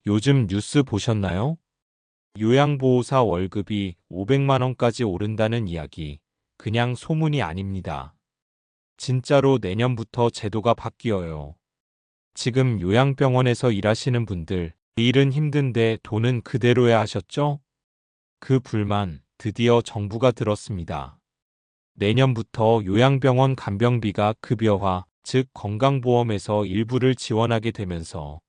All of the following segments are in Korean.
요즘 뉴스 보셨나요? 요양보호사 월급이 500만 원까지 오른다는 이야기. 그냥 소문이 아닙니다. 진짜로 내년부터 제도가 바뀌어요. 지금 요양병원에서 일하시는 분들, 일은 힘든데 돈은 그대로야 하셨죠? 그 불만 드디어 정부가 들었습니다. 내년부터 요양병원 간병비가 급여화, 즉 건강보험에서 일부를 지원하게 되면서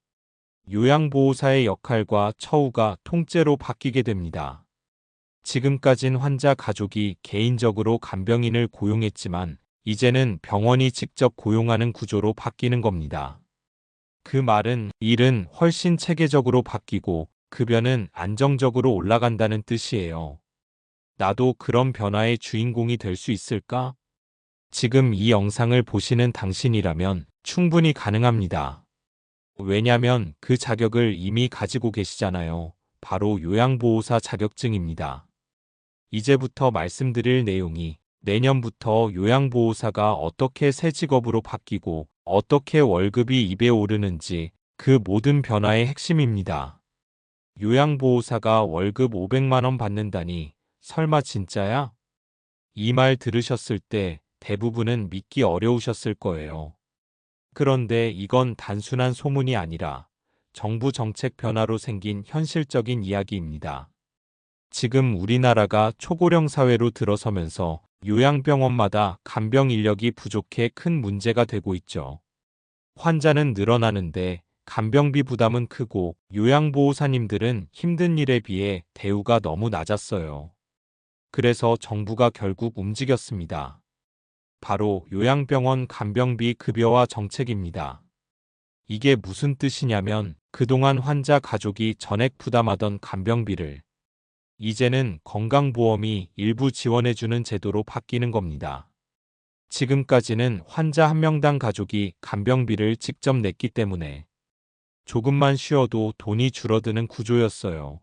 요양보호사의 역할과 처우가 통째로 바뀌게 됩니다. 지금까진 환자 가족이 개인적으로 간병인을 고용했지만 이제는 병원이 직접 고용하는 구조로 바뀌는 겁니다. 그 말은 일은 훨씬 체계적으로 바뀌고 급여는 안정적으로 올라간다는 뜻이에요. 나도 그런 변화의 주인공이 될 수 있을까? 지금 이 영상을 보시는 당신이라면 충분히 가능합니다. 왜냐면 그 자격을 이미 가지고 계시잖아요. 바로 요양보호사 자격증입니다. 이제부터 말씀드릴 내용이 내년부터 요양보호사가 어떻게 새 직업으로 바뀌고 어떻게 월급이 입에 오르는지 그 모든 변화의 핵심입니다. 요양보호사가 월급 500만 원 받는다니 설마 진짜야? 이 말 들으셨을 때 대부분은 믿기 어려우셨을 거예요. 그런데 이건 단순한 소문이 아니라 정부 정책 변화로 생긴 현실적인 이야기입니다. 지금 우리나라가 초고령 사회로 들어서면서 요양병원마다 간병 인력이 부족해 큰 문제가 되고 있죠. 환자는 늘어나는데 간병비 부담은 크고 요양보호사님들은 힘든 일에 비해 대우가 너무 낮았어요. 그래서 정부가 결국 움직였습니다. 바로 요양병원 간병비 급여화 정책입니다. 이게 무슨 뜻이냐면 그동안 환자 가족이 전액 부담하던 간병비를 이제는 건강보험이 일부 지원해주는 제도로 바뀌는 겁니다. 지금까지는 환자 한 명당 가족이 간병비를 직접 냈기 때문에 조금만 쉬어도 돈이 줄어드는 구조였어요.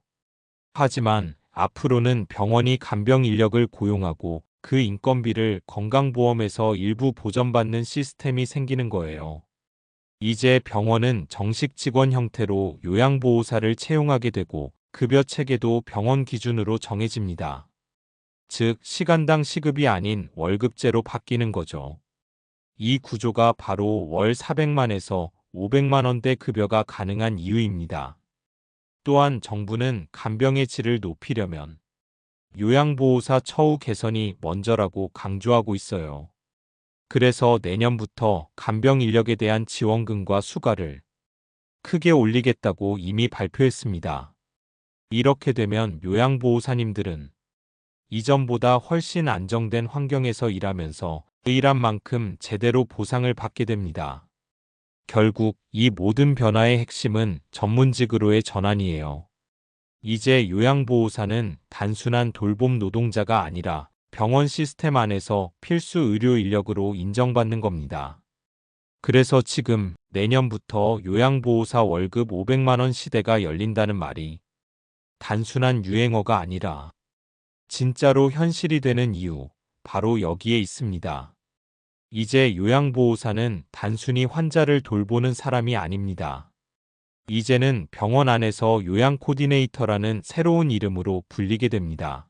하지만 앞으로는 병원이 간병 인력을 고용하고 그 인건비를 건강보험에서 일부 보전받는 시스템이 생기는 거예요. 이제 병원은 정식 직원 형태로 요양보호사를 채용하게 되고 급여 체계도 병원 기준으로 정해집니다. 즉, 시간당 시급이 아닌 월급제로 바뀌는 거죠. 이 구조가 바로 월 400만에서 500만 원대 급여가 가능한 이유입니다. 또한 정부는 간병의 질을 높이려면 요양보호사 처우 개선이 먼저라고 강조하고 있어요. 그래서 내년부터 간병 인력에 대한 지원금과 수가를 크게 올리겠다고 이미 발표했습니다. 이렇게 되면 요양보호사님들은 이전보다 훨씬 안정된 환경에서 일하면서 일한 만큼 제대로 보상을 받게 됩니다. 결국 이 모든 변화의 핵심은 전문직으로의 전환이에요. 이제 요양보호사는 단순한 돌봄 노동자가 아니라 병원 시스템 안에서 필수 의료 인력으로 인정받는 겁니다. 그래서 지금 내년부터 요양보호사 월급 500만 원 시대가 열린다는 말이 단순한 유행어가 아니라 진짜로 현실이 되는 이유, 바로 여기에 있습니다. 이제 요양보호사는 단순히 환자를 돌보는 사람이 아닙니다. 이제는 병원 안에서 요양 코디네이터라는 새로운 이름으로 불리게 됩니다.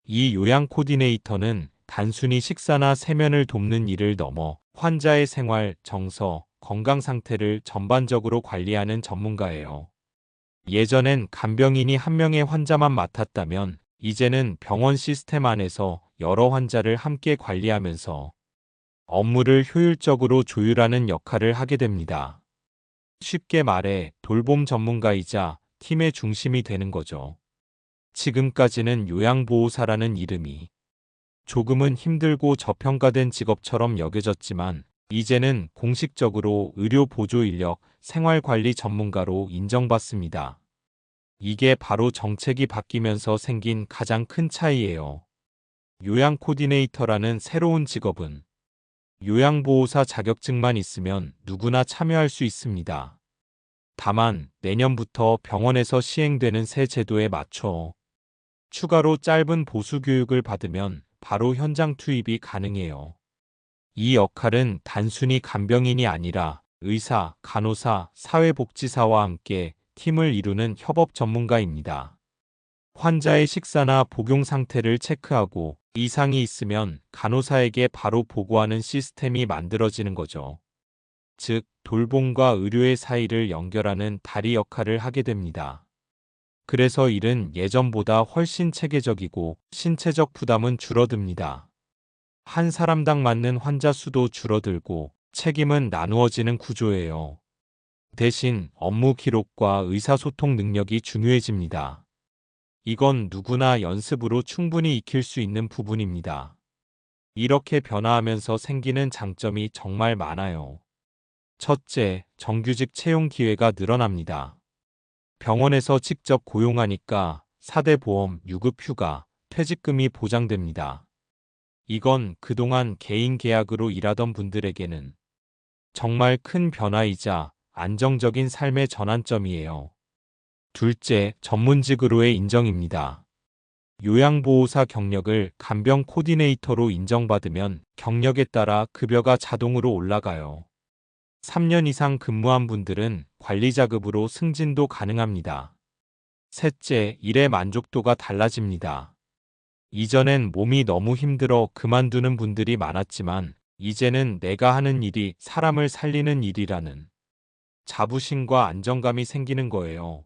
이 요양 코디네이터는 단순히 식사나 세면을 돕는 일을 넘어 환자의 생활, 정서, 건강 상태를 전반적으로 관리하는 전문가예요. 예전엔 간병인이 한 명의 환자만 맡았다면 이제는 병원 시스템 안에서 여러 환자를 함께 관리하면서 업무를 효율적으로 조율하는 역할을 하게 됩니다. 쉽게 말해 돌봄 전문가이자 팀의 중심이 되는 거죠. 지금까지는 요양보호사라는 이름이 조금은 힘들고 저평가된 직업처럼 여겨졌지만 이제는 공식적으로 의료보조인력, 생활관리 전문가로 인정받습니다. 이게 바로 정책이 바뀌면서 생긴 가장 큰 차이예요. 요양 코디네이터라는 새로운 직업은 요양보호사 자격증만 있으면 누구나 참여할 수 있습니다. 다만 내년부터 병원에서 시행되는 새 제도에 맞춰 추가로 짧은 보수 교육을 받으면 바로 현장 투입이 가능해요. 이 역할은 단순히 간병인이 아니라 의사, 간호사, 사회복지사와 함께 팀을 이루는 협업 전문가입니다. 환자의 식사나 복용 상태를 체크하고 이상이 있으면 간호사에게 바로 보고하는 시스템이 만들어지는 거죠. 즉, 돌봄과 의료의 사이를 연결하는 다리 역할을 하게 됩니다. 그래서 일은 예전보다 훨씬 체계적이고 신체적 부담은 줄어듭니다. 한 사람당 맞는 환자 수도 줄어들고 책임은 나누어지는 구조예요. 대신 업무 기록과 의사소통 능력이 중요해집니다. 이건 누구나 연습으로 충분히 익힐 수 있는 부분입니다. 이렇게 변화하면서 생기는 장점이 정말 많아요. 첫째, 정규직 채용 기회가 늘어납니다. 병원에서 직접 고용하니까 4대 보험, 유급휴가, 퇴직금이 보장됩니다. 이건 그동안 개인 계약으로 일하던 분들에게는 정말 큰 변화이자 안정적인 삶의 전환점이에요. 둘째, 전문직으로의 인정입니다. 요양보호사 경력을 간병 코디네이터로 인정받으면 경력에 따라 급여가 자동으로 올라가요. 3년 이상 근무한 분들은 관리자급으로 승진도 가능합니다. 셋째, 일의 만족도가 달라집니다. 이전엔 몸이 너무 힘들어 그만두는 분들이 많았지만 이제는 내가 하는 일이 사람을 살리는 일이라는 자부심과 안정감이 생기는 거예요.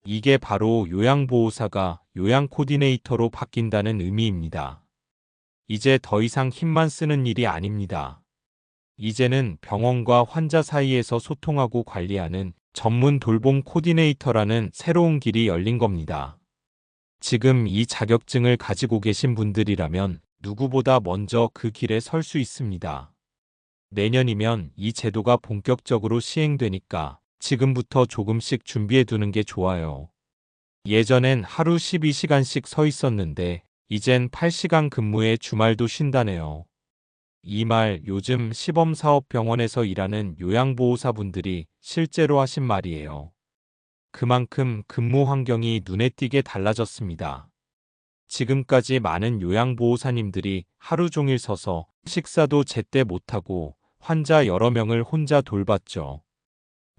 이게 바로 요양보호사가 요양 코디네이터로 바뀐다는 의미입니다. 이제 더 이상 힘만 쓰는 일이 아닙니다. 이제는 병원과 환자 사이에서 소통하고 관리하는 전문 돌봄 코디네이터라는 새로운 길이 열린 겁니다. 지금 이 자격증을 가지고 계신 분들이라면 누구보다 먼저 그 길에 설 수 있습니다. 내년이면 이 제도가 본격적으로 시행되니까 지금부터 조금씩 준비해 두는 게 좋아요. 예전엔 하루 12시간씩 서 있었는데 이젠 8시간 근무에 주말도 쉰다네요. 이 말 요즘 시범사업병원에서 일하는 요양보호사분들이 실제로 하신 말이에요. 그만큼 근무 환경이 눈에 띄게 달라졌습니다. 지금까지 많은 요양보호사님들이 하루 종일 서서 식사도 제때 못하고 환자 여러 명을 혼자 돌봤죠.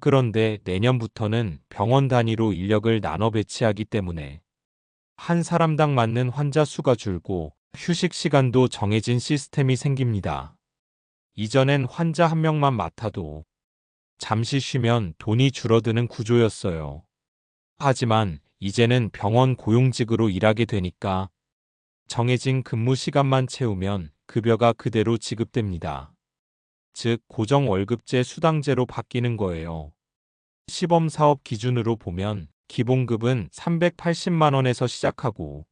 그런데 내년부터는 병원 단위로 인력을 나눠 배치하기 때문에 한 사람당 맞는 환자 수가 줄고 휴식 시간도 정해진 시스템이 생깁니다. 이전엔 환자 한 명만 맡아도 잠시 쉬면 돈이 줄어드는 구조였어요. 하지만 이제는 병원 고용직으로 일하게 되니까 정해진 근무 시간만 채우면 급여가 그대로 지급됩니다. 즉, 고정월급제 수당제로 바뀌는 거예요. 시범사업 기준으로 보면 기본급은 380만 원에서 시작하고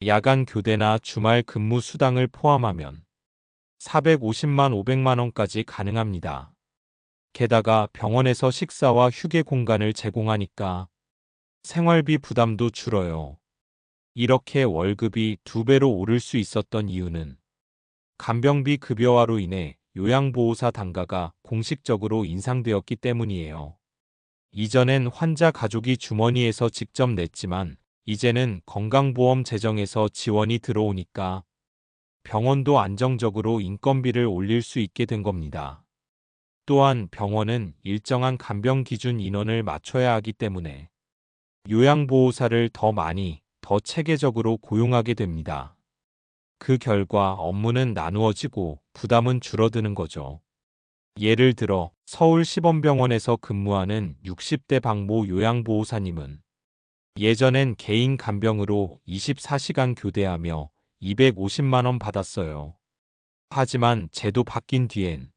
야간 교대나 주말 근무 수당을 포함하면 450만 500만 원까지 가능합니다. 게다가 병원에서 식사와 휴게 공간을 제공하니까 생활비 부담도 줄어요. 이렇게 월급이 2배로 오를 수 있었던 이유는 간병비 급여화로 인해 요양보호사 단가가 공식적으로 인상되었기 때문이에요. 이전엔 환자 가족이 주머니에서 직접 냈지만 이제는 건강보험 재정에서 지원이 들어오니까 병원도 안정적으로 인건비를 올릴 수 있게 된 겁니다. 또한 병원은 일정한 간병 기준 인원을 맞춰야 하기 때문에 요양보호사를 더 많이, 더 체계적으로 고용하게 됩니다. 그 결과 업무는 나누어지고 부담은 줄어드는 거죠. 예를 들어 서울시범병원에서 근무하는 60대 박모 요양보호사님은 예전엔 개인 간병으로 24시간 교대하며 250만 원 받았어요. 하지만 제도 바뀐 뒤엔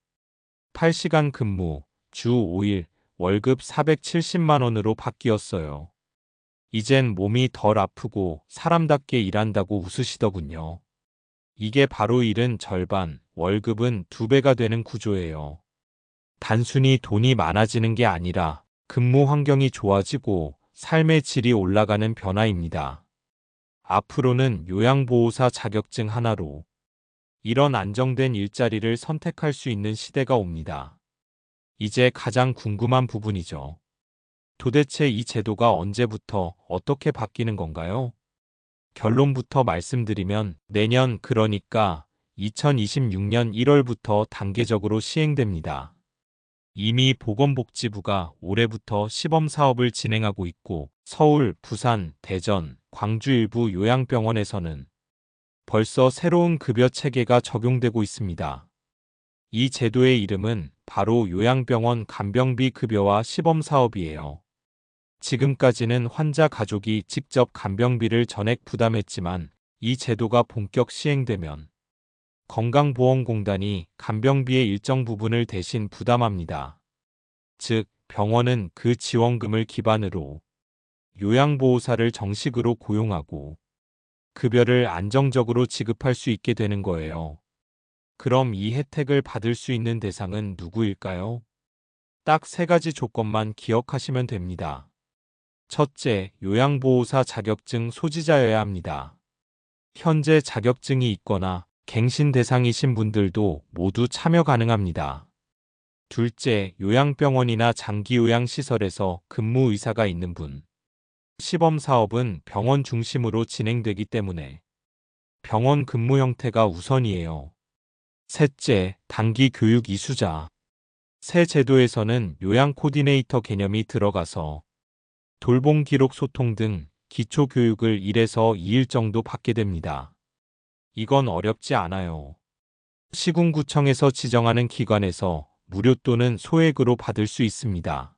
8시간 근무, 주 5일, 월급 470만 원으로 바뀌었어요. 이젠 몸이 덜 아프고 사람답게 일한다고 웃으시더군요. 이게 바로 일은 절반, 월급은 2배가 되는 구조예요. 단순히 돈이 많아지는 게 아니라 근무 환경이 좋아지고 삶의 질이 올라가는 변화입니다. 앞으로는 요양보호사 자격증 하나로 이런 안정된 일자리를 선택할 수 있는 시대가 옵니다. 이제 가장 궁금한 부분이죠. 도대체 이 제도가 언제부터 어떻게 바뀌는 건가요? 결론부터 말씀드리면 내년, 그러니까 2026년 1월부터 단계적으로 시행됩니다. 이미 보건복지부가 올해부터 시범 사업을 진행하고 있고 서울, 부산, 대전, 광주 일부 요양병원에서는 벌써 새로운 급여 체계가 적용되고 있습니다. 이 제도의 이름은 바로 요양병원 간병비 급여화 시범 사업이에요. 지금까지는 환자 가족이 직접 간병비를 전액 부담했지만 이 제도가 본격 시행되면 건강보험공단이 간병비의 일정 부분을 대신 부담합니다. 즉, 병원은 그 지원금을 기반으로 요양보호사를 정식으로 고용하고 급여를 안정적으로 지급할 수 있게 되는 거예요. 그럼 이 혜택을 받을 수 있는 대상은 누구일까요? 딱 세 가지 조건만 기억하시면 됩니다. 첫째, 요양보호사 자격증 소지자여야 합니다. 현재 자격증이 있거나 갱신 대상이신 분들도 모두 참여 가능합니다. 둘째, 요양병원이나 장기요양시설에서 근무 의사가 있는 분. 시범 사업은 병원 중심으로 진행되기 때문에 병원 근무 형태가 우선이에요. 셋째, 단기 교육 이수자. 새 제도에서는 요양 코디네이터 개념이 들어가서 돌봄 기록 소통 등 기초 교육을 1에서 2일 정도 받게 됩니다. 이건 어렵지 않아요. 시군구청에서 지정하는 기관에서 무료 또는 소액으로 받을 수 있습니다.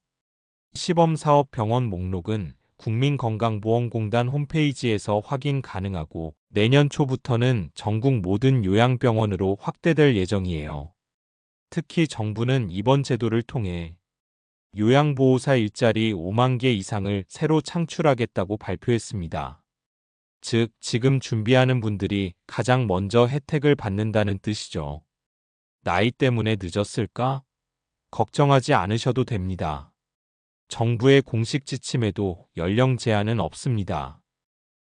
시범사업 병원 목록은 국민건강보험공단 홈페이지에서 확인 가능하고 내년 초부터는 전국 모든 요양병원으로 확대될 예정이에요. 특히 정부는 이번 제도를 통해 요양보호사 일자리 5만 개 이상을 새로 창출하겠다고 발표했습니다. 즉, 지금 준비하는 분들이 가장 먼저 혜택을 받는다는 뜻이죠. 나이 때문에 늦었을까? 걱정하지 않으셔도 됩니다. 정부의 공식 지침에도 연령 제한은 없습니다.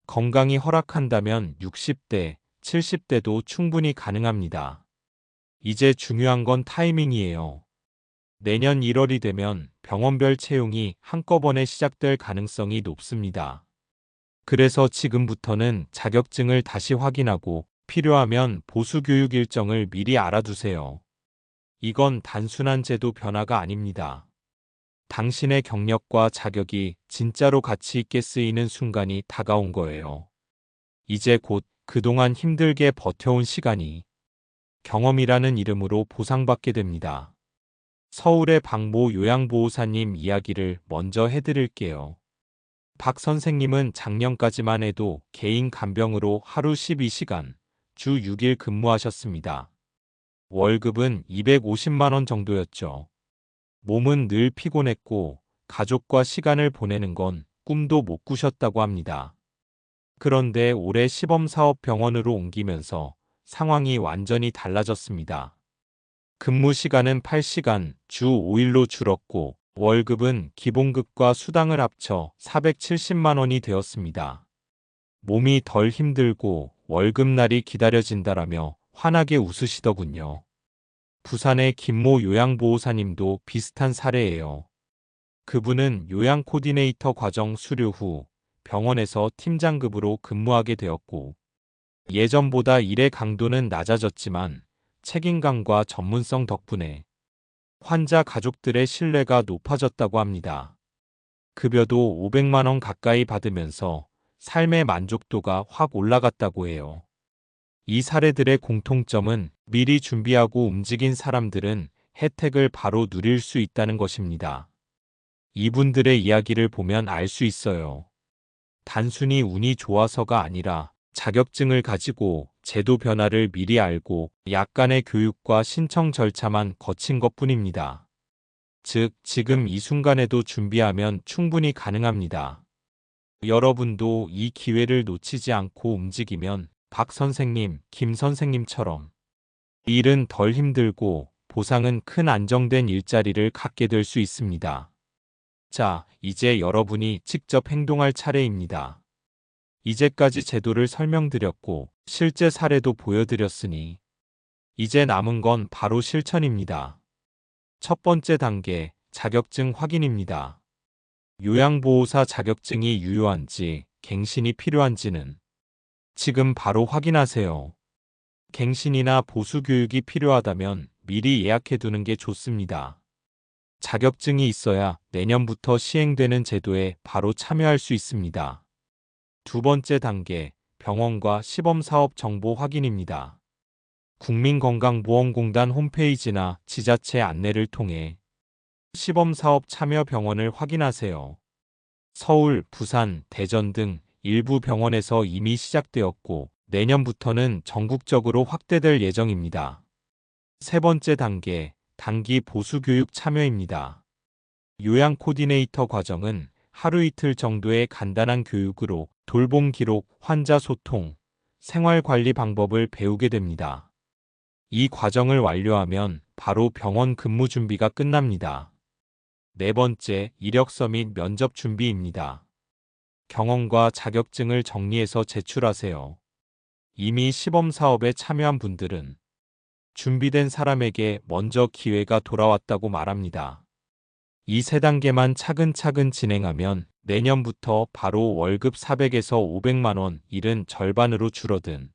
건강이 허락한다면 60대, 70대도 충분히 가능합니다. 이제 중요한 건 타이밍이에요. 내년 1월이 되면 병원별 채용이 한꺼번에 시작될 가능성이 높습니다. 그래서 지금부터는 자격증을 다시 확인하고 필요하면 보수교육 일정을 미리 알아두세요. 이건 단순한 제도 변화가 아닙니다. 당신의 경력과 자격이 진짜로 가치 있게 쓰이는 순간이 다가온 거예요. 이제 곧 그동안 힘들게 버텨온 시간이 경험이라는 이름으로 보상받게 됩니다. 서울의 박모 요양보호사님 이야기를 먼저 해드릴게요. 박 선생님은 작년까지만 해도 개인 간병으로 하루 12시간, 주 6일 근무하셨습니다. 월급은 250만 원 정도였죠. 몸은 늘 피곤했고 가족과 시간을 보내는 건 꿈도 못 꾸셨다고 합니다. 그런데 올해 시범사업 병원으로 옮기면서 상황이 완전히 달라졌습니다. 근무 시간은 8시간, 주 5일로 줄었고 월급은 기본급과 수당을 합쳐 470만 원이 되었습니다. 몸이 덜 힘들고 월급날이 기다려진다라며 환하게 웃으시더군요. 부산의 김모 요양보호사님도 비슷한 사례예요. 그분은 요양 코디네이터 과정 수료 후 병원에서 팀장급으로 근무하게 되었고 예전보다 일의 강도는 낮아졌지만 책임감과 전문성 덕분에 환자 가족들의 신뢰가 높아졌다고 합니다. 급여도 500만 원 가까이 받으면서 삶의 만족도가 확 올라갔다고 해요. 이 사례들의 공통점은 미리 준비하고 움직인 사람들은 혜택을 바로 누릴 수 있다는 것입니다. 이분들의 이야기를 보면 알 수 있어요. 단순히 운이 좋아서가 아니라 자격증을 가지고 제도 변화를 미리 알고 약간의 교육과 신청 절차만 거친 것뿐입니다. 즉, 지금 이 순간에도 준비하면 충분히 가능합니다. 여러분도 이 기회를 놓치지 않고 움직이면 박 선생님, 김 선생님처럼 일은 덜 힘들고 보상은 큰 안정된 일자리를 갖게 될 수 있습니다. 자, 이제 여러분이 직접 행동할 차례입니다. 이제까지 제도를 설명드렸고 실제 사례도 보여드렸으니 이제 남은 건 바로 실천입니다. 첫 번째 단계, 자격증 확인입니다. 요양보호사 자격증이 유효한지, 갱신이 필요한지는 지금 바로 확인하세요. 갱신이나 보수교육이 필요하다면 미리 예약해두는 게 좋습니다. 자격증이 있어야 내년부터 시행되는 제도에 바로 참여할 수 있습니다. 두 번째 단계, 병원과 시범사업 정보 확인입니다. 국민건강보험공단 홈페이지나 지자체 안내를 통해 시범사업 참여 병원을 확인하세요. 서울, 부산, 대전 등 일부 병원에서 이미 시작되었고 내년부터는 전국적으로 확대될 예정입니다. 세 번째 단계, 단기 보수교육 참여입니다. 요양 코디네이터 과정은 하루 이틀 정도의 간단한 교육으로 돌봄 기록, 환자 소통, 생활 관리 방법을 배우게 됩니다. 이 과정을 완료하면 바로 병원 근무 준비가 끝납니다. 네 번째, 이력서 및 면접 준비입니다. 경험과 자격증을 정리해서 제출하세요. 이미 시범 사업에 참여한 분들은 준비된 사람에게 먼저 기회가 돌아왔다고 말합니다. 이 세 단계만 차근차근 진행하면 내년부터 바로 월급 400에서 500만 원, 일은 절반으로 줄어든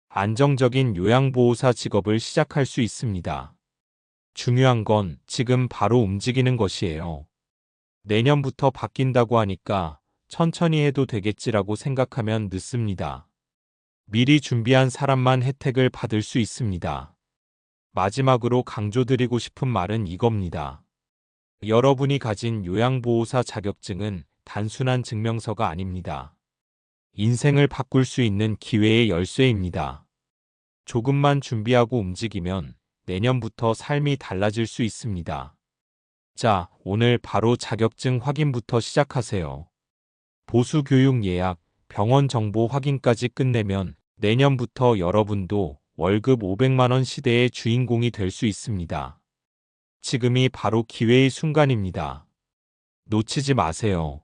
안정적인 요양보호사 직업을 시작할 수 있습니다. 중요한 건 지금 바로 움직이는 것이에요. 내년부터 바뀐다고 하니까 천천히 해도 되겠지라고 생각하면 늦습니다. 미리 준비한 사람만 혜택을 받을 수 있습니다. 마지막으로 강조드리고 싶은 말은 이겁니다. 여러분이 가진 요양보호사 자격증은 단순한 증명서가 아닙니다. 인생을 바꿀 수 있는 기회의 열쇠입니다. 조금만 준비하고 움직이면 내년부터 삶이 달라질 수 있습니다. 자, 오늘 바로 자격증 확인부터 시작하세요. 보수교육 예약, 병원 정보 확인까지 끝내면 내년부터 여러분도 월급 500만 원 시대의 주인공이 될 수 있습니다. 지금이 바로 기회의 순간입니다. 놓치지 마세요.